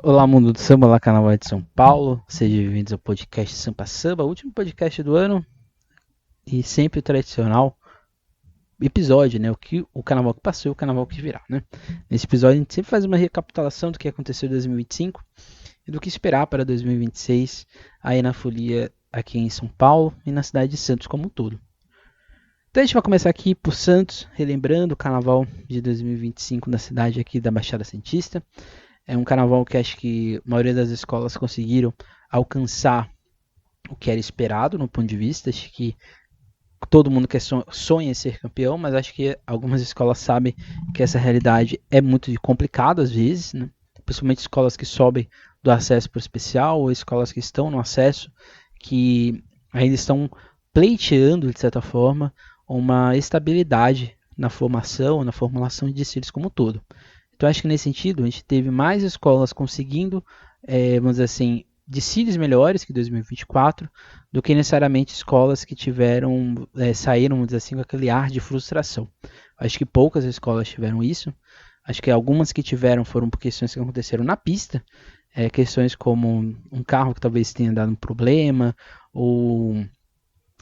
Olá, mundo do samba, olá, Carnaval de São Paulo. Sejam bem-vindos ao podcast Sampa Samba, último podcast do ano e sempre o tradicional episódio, né? O carnaval que passou e o carnaval que virá, né? Nesse episódio a gente sempre faz uma recapitulação do que aconteceu em 2025 e do que esperar para 2026 aí na folia aqui em São Paulo e na cidade de Santos como um todo. Então a gente vai começar aqui por Santos, relembrando o carnaval de 2025 na cidade aqui da Baixada Santista. É um carnaval que acho que a maioria das escolas conseguiram alcançar o que era esperado no ponto de vista. Acho que todo mundo quer sonha em ser campeão, mas acho que algumas escolas sabem que essa realidade é muito complicada às vezes, né? Principalmente escolas que sobem do acesso para o especial ou escolas que estão no acesso, que ainda estão pleiteando, de certa forma, uma estabilidade na formação, na formulação de desfiles como um todo. Então acho que nesse sentido a gente teve mais escolas conseguindo, vamos dizer assim, desfiles melhores que 2024 do que necessariamente escolas que tiveram, saíram, vamos dizer assim, com aquele ar de frustração. Acho que poucas escolas tiveram isso. Acho que algumas que tiveram foram por questões que aconteceram na pista, questões como um carro que talvez tenha dado um problema, ou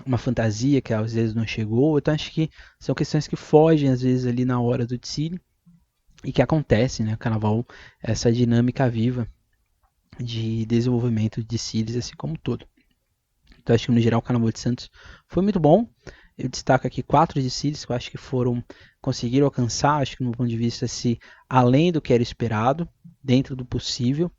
uma fantasia que às vezes não chegou. Então acho que são questões que fogem às vezes ali na hora do desfile e que acontece, né? O carnaval, essa dinâmica viva de desenvolvimento de desfiles assim como um todo. Então acho que no geral o Carnaval de Santos foi muito bom. Eu destaco aqui 4 desfiles que eu acho que conseguiram alcançar, acho que no ponto de vista se além do que era esperado, dentro do possível.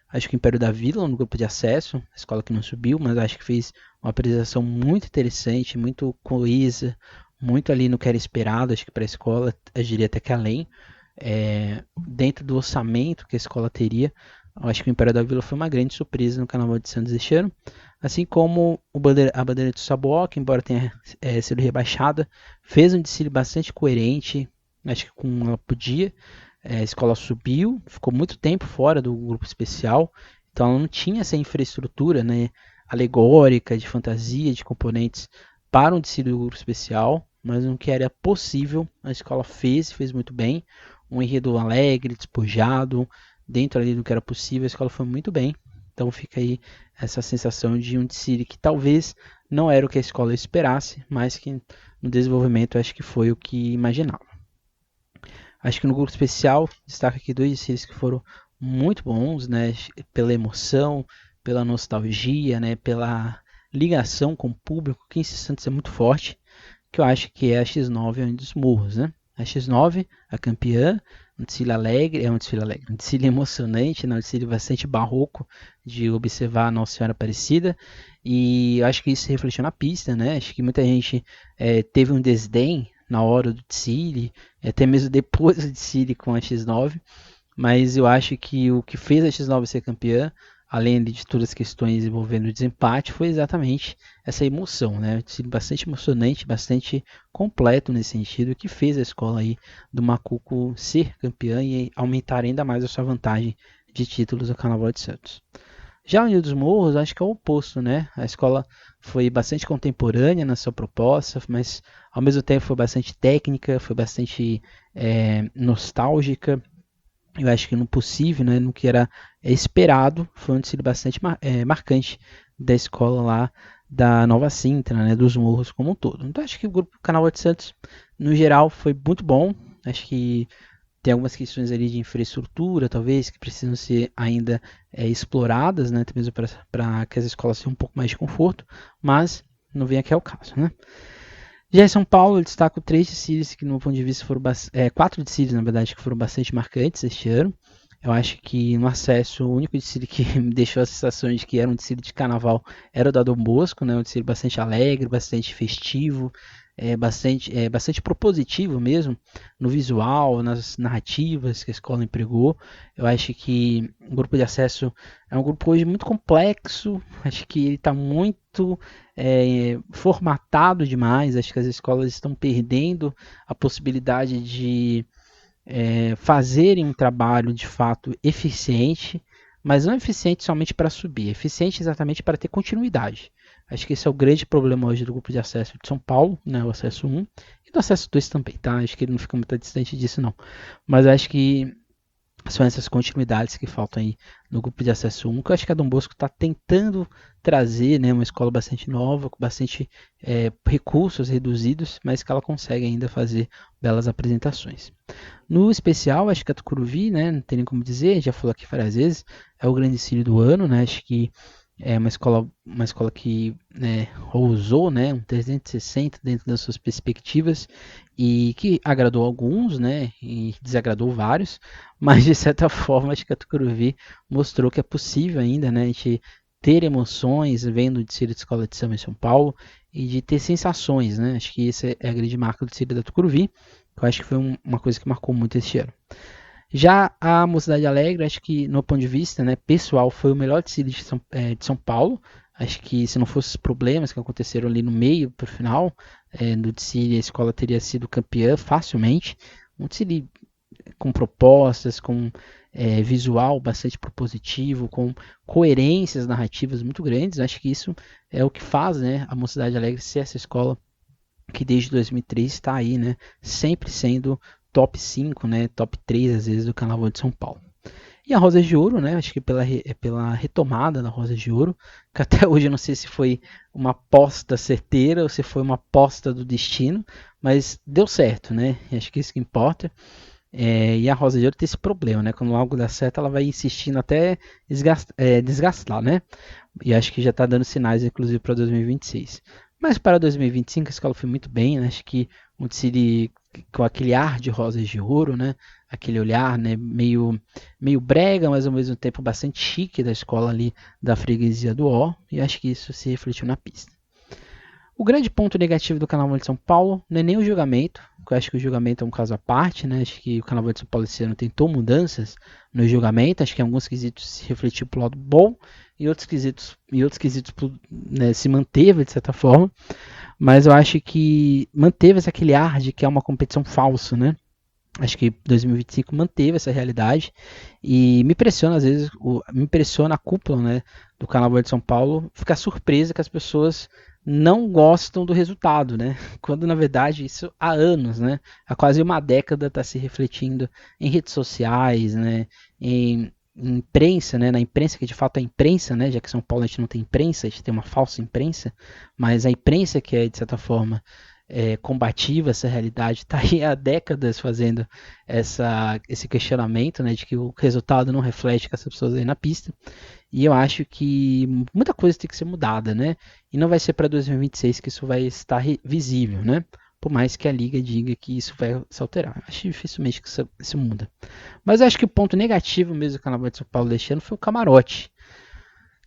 Acho que o Império da Vila, no grupo de acesso, a escola que não subiu, mas acho que fez uma apresentação muito interessante, muito coesa, muito ali no que era esperado, acho que para a escola, eu diria até que além, dentro do orçamento que a escola teria. Eu acho que o Império da Vila foi uma grande surpresa no Carnaval de Santos este ano. Assim como a bandeira do Sabuó, que embora tenha sido rebaixada, fez um desfile bastante coerente, acho que com ela podia. A escola subiu, ficou muito tempo fora do grupo especial, então ela não tinha essa infraestrutura, né, alegórica, de fantasia, de componentes para um desfile do grupo especial, mas no que era possível, a escola fez muito bem. Um enredo alegre, despojado, dentro ali do que era possível, a escola foi muito bem. Então fica aí essa sensação de um desfile que talvez não era o que a escola esperasse, mas que no desenvolvimento acho que foi o que imaginava. Acho que no grupo especial, destaca aqui 2 desfiles que foram muito bons, né? Pela emoção, pela nostalgia, né? Pela ligação com o público, que em Santos é muito forte, que eu acho que é a X9 e dos Morros, né? A X9, a campeã, um desfile emocionante, né? Um desfile bastante barroco de observar a Nossa Senhora Aparecida, e eu acho que isso se refletiu na pista, né? Acho que muita gente teve um desdém na hora do desfile, até mesmo depois do desfile com a X9, mas eu acho que o que fez a X9 ser campeã, além de todas as questões envolvendo o desempate, foi exatamente essa emoção, né? Bastante emocionante, bastante completo nesse sentido, que fez a escola aí do Macuco ser campeã e aumentar ainda mais a sua vantagem de títulos no Carnaval de Santos. Já o União dos Morros, acho que é o oposto, né? A escola foi bastante contemporânea na sua proposta, mas ao mesmo tempo foi bastante técnica, foi bastante nostálgica. Eu acho que no possível, né, no que era esperado, foi um desfile bastante marcante da escola lá da Nova Sintra, né, dos Morros como um todo. Então acho que o grupo Carnaval de Santos, no geral, foi muito bom. Acho que tem algumas questões ali de infraestrutura, talvez, que precisam ser ainda exploradas, né, mesmo para que as escolas tenham um pouco mais de conforto, mas não vem aqui ao caso, né. Já em São Paulo, eu destaco 3 desfiles que, no meu ponto de vista, foram 4 desfiles, na verdade, que foram bastante marcantes este ano. Eu acho que no acesso, o único desfile que me deixou a sensação de que era um desfile de carnaval era o da Dom Bosco, né? Um desfile bastante alegre, bastante festivo, bastante propositivo mesmo, no visual, nas narrativas que a escola empregou. Eu acho que o grupo de acesso é um grupo hoje muito complexo, acho que ele está muito formatado demais, acho que as escolas estão perdendo a possibilidade de fazerem um trabalho de fato eficiente, mas não eficiente somente para subir, eficiente exatamente para ter continuidade. Acho que esse é o grande problema hoje do grupo de acesso de São Paulo, né, o acesso 1, e do acesso 2 também, tá? Acho que ele não fica muito distante disso não. Mas acho que são essas continuidades que faltam aí no grupo de acesso 1, que eu acho que a Dom Bosco está tentando trazer, né, uma escola bastante nova, com bastante recursos reduzidos, mas que ela consegue ainda fazer belas apresentações. No especial, acho que a Tucuruvi, né, não tem nem como dizer, já falou aqui várias vezes, é o grande cílio do ano, né, acho que é uma escola que, né, ousou, né, um 360 dentro das suas perspectivas e que agradou alguns, né, e desagradou vários, mas de certa forma acho que a Tucuruvi mostrou que é possível ainda, né, a gente ter emoções vendo o desfile de escola de samba em São Paulo e de ter sensações, né, acho que essa é a grande marca do desfile da Tucuruvi, que eu acho que foi uma coisa que marcou muito este ano. Já a Mocidade Alegre, acho que no ponto de vista, né, pessoal, foi o melhor desfile de São Paulo. Acho que se não fossem os problemas que aconteceram ali no meio para o final do desfile, a escola teria sido campeã facilmente. Um desfile com propostas, com visual bastante propositivo, com coerências narrativas muito grandes. Acho que isso é o que faz, né, a Mocidade Alegre ser essa escola que desde 2003 está aí, né, sempre sendo top 5, né, top 3 às vezes do Carnaval de São Paulo. E a Rosa de Ouro, né, acho que pela retomada da Rosa de Ouro, que até hoje eu não sei se foi uma aposta certeira ou se foi uma aposta do destino, mas deu certo, né, acho que isso que importa. E a Rosa de Ouro tem esse problema, né, quando algo dá certo ela vai insistindo até desgastar, né, e acho que já está dando sinais, inclusive, para 2026. Mas para 2025 a escola foi muito bem, né? Acho que um desfile com aquele ar de rosas de ouro, né? Aquele olhar, né? Meio brega, mas ao mesmo tempo bastante chique da escola ali da freguesia do Ó. E acho que isso se refletiu na pista. O grande ponto negativo do Carnaval de São Paulo não é nem o julgamento, porque eu acho que o julgamento é um caso à parte, né? Acho que o Carnaval de São Paulo esse ano tentou mudanças no julgamento, acho que em alguns quesitos se refletiu para o lado bom, e outros quesitos né, se manteve de certa forma, mas eu acho que manteve aquele ar de que é uma competição falsa, né? Acho que 2025 manteve essa realidade e me impressiona às vezes, me impressiona a cúpula, né, do Carnaval de São Paulo ficar surpresa que as pessoas não gostam do resultado, né? Quando na verdade isso há anos, né? Há quase uma década está se refletindo em redes sociais, né? Em imprensa, né? Na imprensa que de fato é imprensa, né? Já que São Paulo a gente não tem imprensa, a gente tem uma falsa imprensa, mas a imprensa que é de certa forma combativa essa realidade, está aí há décadas fazendo esse questionamento, né, de que o resultado não reflete o que as pessoas aí na pista. E eu acho que muita coisa tem que ser mudada, né? E não vai ser para 2026 que isso vai estar visível, né? Por mais que a liga diga que isso vai se alterar. Acho dificilmente que isso muda. Mas eu acho que o ponto negativo mesmo do Carnaval de São Paulo deste ano foi o camarote.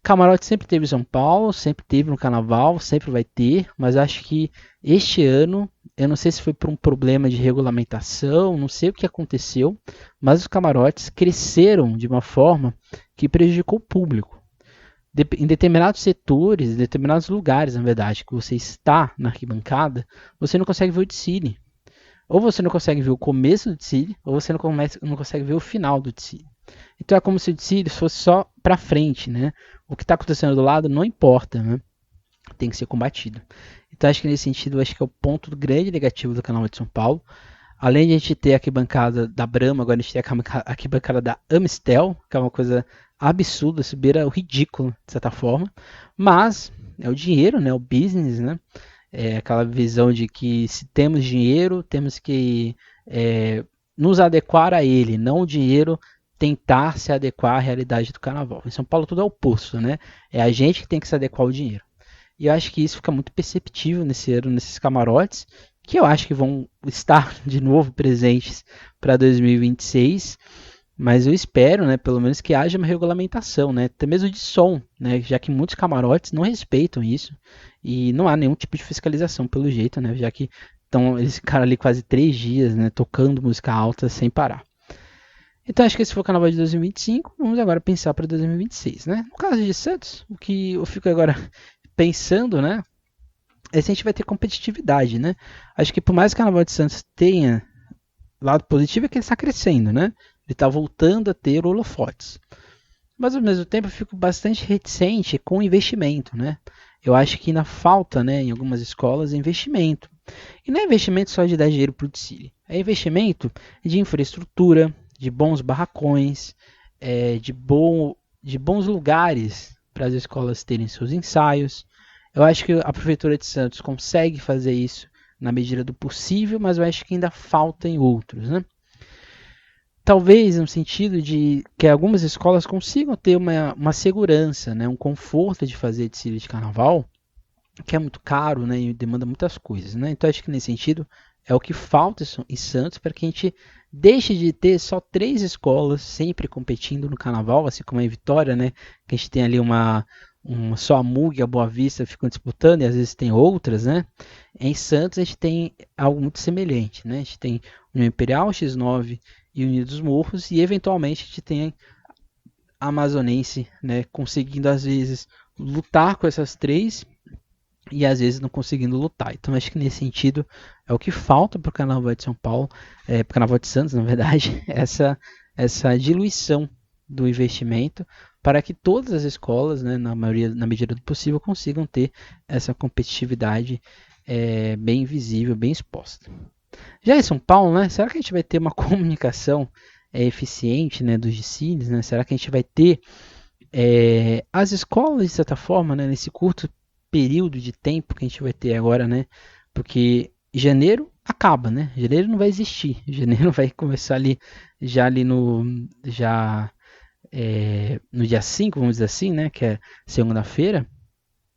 Camarote sempre teve em São Paulo, sempre teve no Carnaval, sempre vai ter, mas acho que este ano, eu não sei se foi por um problema de regulamentação, não sei o que aconteceu, mas os camarotes cresceram de uma forma que prejudicou o público. Em determinados setores, em determinados lugares, na verdade, que você está na arquibancada, você não consegue ver o desfile. Ou você não consegue ver o começo do desfile, ou você não consegue ver o final do desfile. Então é como se o desfile fosse só para frente, né? O que está acontecendo do lado não importa, né? Tem que ser combatido. Então acho que nesse sentido, acho que é o ponto grande negativo do Carnaval de São Paulo. Além de a gente ter a arquibancada da Brahma, agora a gente tem a arquibancada da Amistel, que é uma coisa absurda, se beira o ridículo, de certa forma. Mas é o dinheiro, né? O business, né? É aquela visão de que se temos dinheiro, temos que nos adequar a ele, não o dinheiro tentar se adequar à realidade do carnaval. Em São Paulo tudo é o oposto, né? É a gente que tem que se adequar ao dinheiro. E eu acho que isso fica muito perceptível nesse ano, nesses camarotes, que eu acho que vão estar de novo presentes para 2026, mas eu espero, né, pelo menos que haja uma regulamentação, né, até mesmo de som, né, já que muitos camarotes não respeitam isso e não há nenhum tipo de fiscalização pelo jeito, né, já que eles ficaram ali quase 3 dias, né, tocando música alta sem parar. Então acho que esse foi o carnaval de 2025, vamos agora pensar para 2026, né? No caso de Santos, o que eu fico agora pensando, né, é se a gente vai ter competitividade, né? Acho que por mais que o Carnaval de Santos tenha lado positivo é que ele está crescendo, né? Ele está voltando a ter holofotes. Mas ao mesmo tempo eu fico bastante reticente com o investimento, né? Eu acho que ainda falta, né, em algumas escolas, investimento. E não é investimento só de dar dinheiro para o desfile. É investimento de infraestrutura, de bons barracões, de bons lugares para as escolas terem seus ensaios. Eu acho que a Prefeitura de Santos consegue fazer isso na medida do possível, mas eu acho que ainda falta em outros, né? Talvez no sentido de que algumas escolas consigam ter uma segurança, né, um conforto de fazer desfile de carnaval, que é muito caro, né, e demanda muitas coisas, né? Então acho que nesse sentido é o que falta em Santos para que a gente deixe de ter só 3 escolas sempre competindo no carnaval, assim como em Vitória, né? Que a gente tem ali só a MUG e a Boa Vista ficam disputando e às vezes tem outras, né? Em Santos a gente tem algo muito semelhante, né? A gente tem União Imperial, X9 e União dos Morros e eventualmente a gente tem a Amazonense, né? Conseguindo às vezes lutar com essas 3 e às vezes não conseguindo lutar. Então acho que nesse sentido é o que falta para o Carnaval de São Paulo, para o Carnaval de Santos, na verdade, essa diluição do investimento para que todas as escolas, né, na medida do possível, consigam ter essa competitividade bem visível, bem exposta. Já em São Paulo, né, será que a gente vai ter uma comunicação eficiente, né, dos desfiles? Né? Será que a gente vai ter as escolas, de certa forma, né, nesse curto período de tempo que a gente vai ter agora, né? Porque janeiro acaba, né? Janeiro não vai existir. Janeiro vai começar ali no dia 5, vamos dizer assim, né? Que é segunda-feira.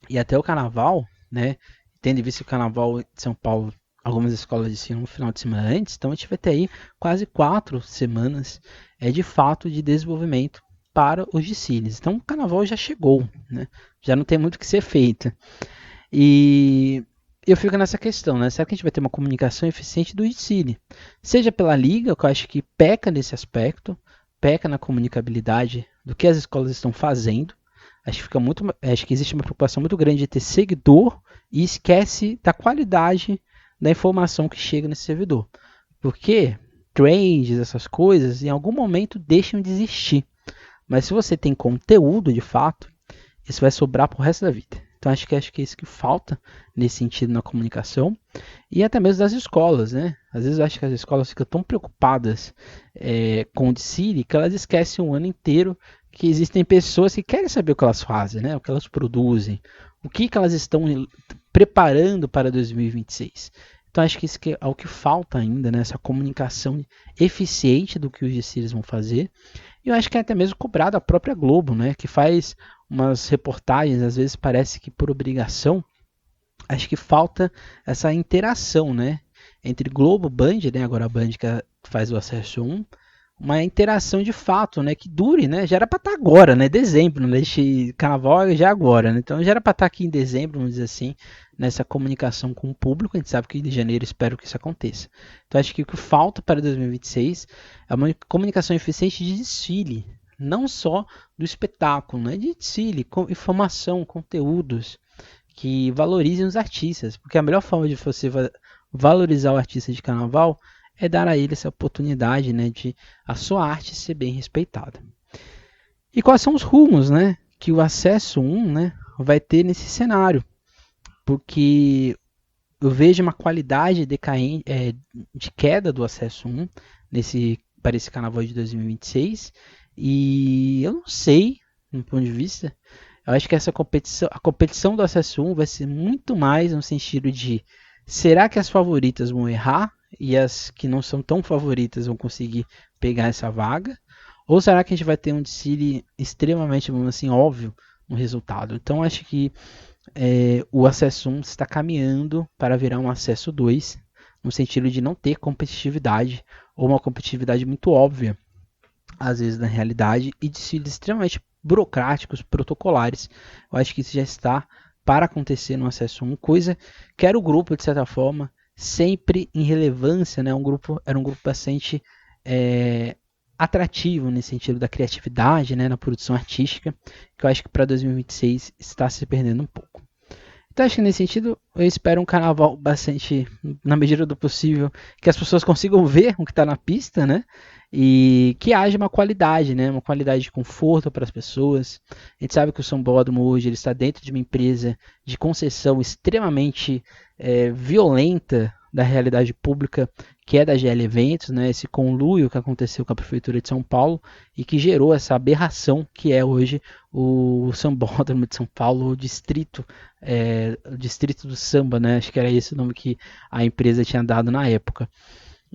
E até o carnaval, né? Tendo visto que o carnaval de São Paulo, algumas escolas desfilam no final de semana antes, então a gente vai ter aí quase 4 semanas de fato de desenvolvimento para os desfiles. Então o carnaval já chegou, né? Já não tem muito o que ser feito. E eu fico nessa questão, né? Será que a gente vai ter uma comunicação eficiente do desfile? Seja pela liga, que eu acho que peca nesse aspecto, peca na comunicabilidade do que as escolas estão fazendo. Acho que existe uma preocupação muito grande de ter seguidor e esquece da qualidade da informação que chega nesse servidor. Porque trends, essas coisas, em algum momento deixam de existir. Mas se você tem conteúdo de fato, isso vai sobrar pro resto da vida. Então acho que é isso que falta nesse sentido na comunicação e até mesmo das escolas, né? Às vezes eu acho que as escolas ficam tão preocupadas com o desfile que elas esquecem o ano inteiro que existem pessoas que querem saber o que elas fazem, né? O que elas produzem, o que elas estão preparando para 2026. Então acho que isso é o que falta ainda, né? Essa comunicação eficiente do que os desfiles vão fazer. E eu acho que é até mesmo cobrado a própria Globo, né? Que faz umas reportagens, às vezes parece que por obrigação. Acho que falta essa interação, né? Entre Globo, Band, né? Agora a Band que faz o Acesso 1, uma interação de fato, né? Que dure, né? Já era para estar agora, né? Dezembro, né? Este carnaval já é agora, né? Então já era para estar aqui em dezembro, vamos dizer assim, nessa comunicação com o público. A gente sabe que em janeiro espero que isso aconteça. Então acho que o que falta para 2026 é uma comunicação eficiente de desfile, não só do espetáculo, né? De desfile, com informação, conteúdos que valorizem os artistas, porque a melhor forma de você valorizar o artista de carnaval é dar a ele essa oportunidade, né, de a sua arte ser bem respeitada. E quais são os rumos, né, que o Acesso 1, né, vai ter nesse cenário? Porque eu vejo uma qualidade de queda do Acesso 1 para esse carnaval de 2026 e eu não sei, do ponto de vista, eu acho que a competição do Acesso 1 vai ser muito mais no sentido de será que as favoritas vão errar e as que não são tão favoritas vão conseguir pegar essa vaga? Ou será que a gente vai ter um desfile extremamente, vamos assim, óbvio no resultado? Então acho que o Acesso 1 está caminhando para virar um Acesso 2, no sentido de não ter competitividade ou uma competitividade muito óbvia, às vezes na realidade, e desfiles extremamente burocráticos, protocolares. Eu acho que isso já está para acontecer no Acesso 1, coisa que era o grupo, de certa forma, sempre em relevância, né? Era um grupo bastante atrativo nesse sentido da criatividade, né? Na produção artística, que eu acho que para 2026 está se perdendo um pouco. Então acho que nesse sentido eu espero um carnaval bastante, na medida do possível, que as pessoas consigam ver o que está na pista, né? E que haja uma qualidade, né? Uma qualidade de conforto para as pessoas. A gente sabe que o São Bódromo hoje ele está dentro de uma empresa de concessão extremamente violenta da realidade pública que é da GL Eventos, né, esse conluio que aconteceu com a Prefeitura de São Paulo e que gerou essa aberração que é hoje o Sambódromo de São Paulo, o distrito do samba, né, acho que era esse o nome que a empresa tinha dado na época.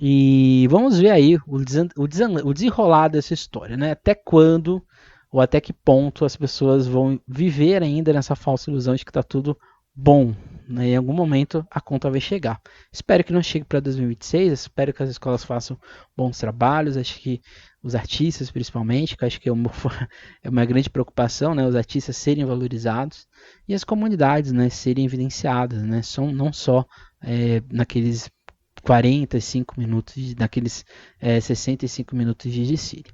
E vamos ver aí o desenrolar dessa história, né? Até quando ou até que ponto as pessoas vão viver ainda nessa falsa ilusão de que está tudo bom, né? Em algum momento a conta vai chegar. Espero que não chegue para 2026, espero que as escolas façam bons trabalhos, acho que os artistas principalmente, que acho que é uma grande preocupação, né? Os artistas serem valorizados e as comunidades, né, serem evidenciadas, né? Não só naqueles 45 minutos, naqueles 65 minutos de desfile.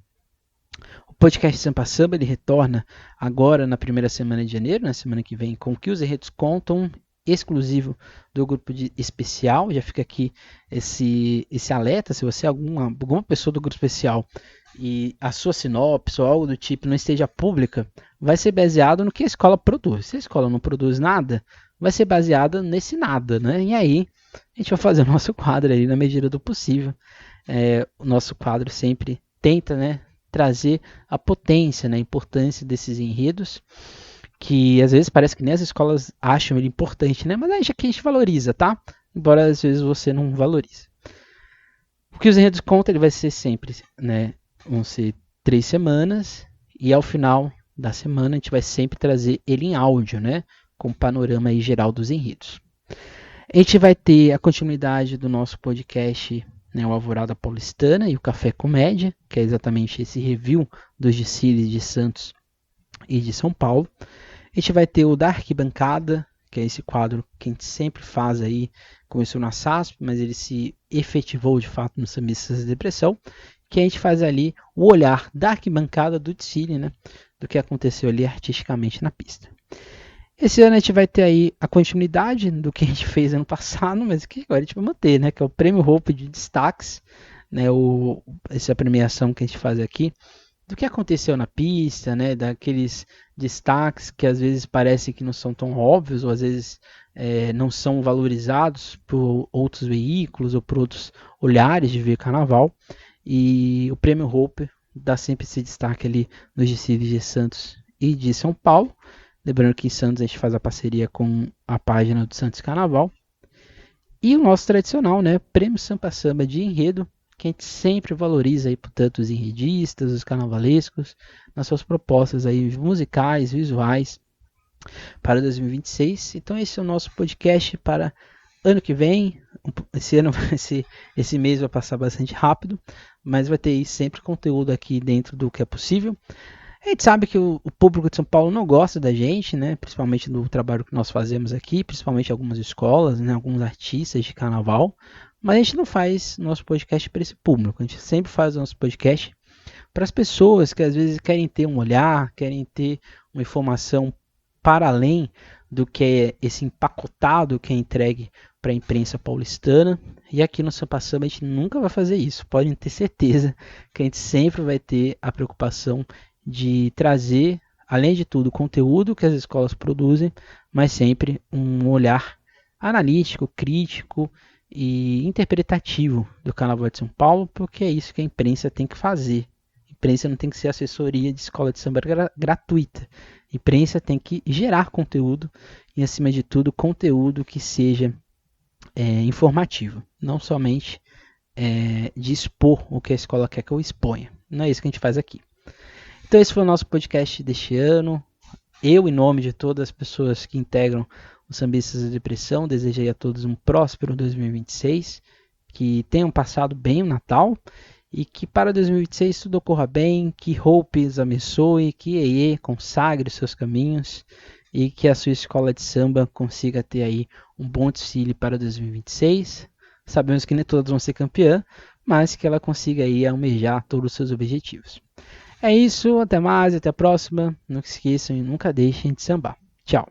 O podcast Sampa Samba ele retorna agora na primeira semana de janeiro, na semana que vem, com o que os enredos contam, exclusivo do grupo especial. Já fica aqui esse alerta, se você é alguma pessoa do grupo especial e a sua sinopse ou algo do tipo não esteja pública, vai ser baseado no que a escola produz. Se a escola não produz nada, vai ser baseada nesse nada, né? E aí a gente vai fazer o nosso quadro aí na medida do possível. O nosso quadro sempre tenta, né, trazer a potência, né, a importância desses enredos, que às vezes parece que nem as escolas acham ele importante, né? Mas é que a gente valoriza, tá? Embora às vezes você não valorize. O que os enredos contam, ele vai ser sempre, né? Vão ser 3 semanas e ao final da semana a gente vai sempre trazer ele em áudio, né? Com o panorama aí geral dos enredos. A gente vai ter a continuidade do nosso podcast, né, o Alvorada Paulistana e o Café Comédia, que é exatamente esse review dos desfiles de Santos e de São Paulo. A gente vai ter o da Arquibancada, que é esse quadro que a gente sempre faz aí, começou na SASP, mas ele se efetivou de fato no Sambistas de Depressão, que a gente faz ali o olhar da arquibancada do desfile, né, do que aconteceu ali artisticamente na pista. Esse ano a gente vai ter aí a continuidade do que a gente fez ano passado, mas que agora a gente vai manter, né? Que é o Prêmio Hope de Destaques, né? Essa premiação que a gente faz aqui, do que aconteceu na pista, né? Daqueles destaques que às vezes parece que não são tão óbvios, ou às vezes não são valorizados por outros veículos ou por outros olhares de ver carnaval. E o Prêmio Hope dá sempre esse destaque ali nos desfiles de Santos e de São Paulo. Lembrando que em Santos a gente faz a parceria com a página do Santos Carnaval. E o nosso tradicional, né, Prêmio Sampa Samba de Enredo, que a gente sempre valoriza aí, portanto, os enredistas, os carnavalescos, nas suas propostas aí musicais, visuais, para 2026. Então esse é o nosso podcast para ano que vem. Esse mês vai passar bastante rápido, mas vai ter aí sempre conteúdo aqui dentro do que é possível. A gente sabe que o público de São Paulo não gosta da gente, né? Principalmente do trabalho que nós fazemos aqui, principalmente algumas escolas, né? Alguns artistas de carnaval, mas a gente não faz nosso podcast para esse público, a gente sempre faz o nosso podcast para as pessoas que às vezes querem ter um olhar, querem ter uma informação para além do que é esse empacotado que é entregue para a imprensa paulistana. E aqui no Sampa Samba a gente nunca vai fazer isso, podem ter certeza que a gente sempre vai ter a preocupação de trazer, além de tudo, o conteúdo que as escolas produzem, mas sempre um olhar analítico, crítico e interpretativo do Carnaval de São Paulo, porque é isso que a imprensa tem que fazer. A imprensa não tem que ser assessoria de escola de samba gratuita. A imprensa tem que gerar conteúdo e, acima de tudo, conteúdo que seja informativo, não somente de expor o que a escola quer que eu exponha. Não é isso que a gente faz aqui. Então esse foi o nosso podcast deste ano. Eu, em nome de todas as pessoas que integram os Sambistas da Depressão, desejei a todos um próspero 2026, que tenham passado bem o Natal e que para 2026 tudo ocorra bem, que Hope os abençoe, que Eê consagre os seus caminhos e que a sua escola de samba consiga ter aí um bom desfile para 2026. Sabemos que nem todos vão ser campeã, mas que ela consiga aí almejar todos os seus objetivos. É isso, até mais, até a próxima. Não se esqueçam e nunca deixem de sambar. Tchau.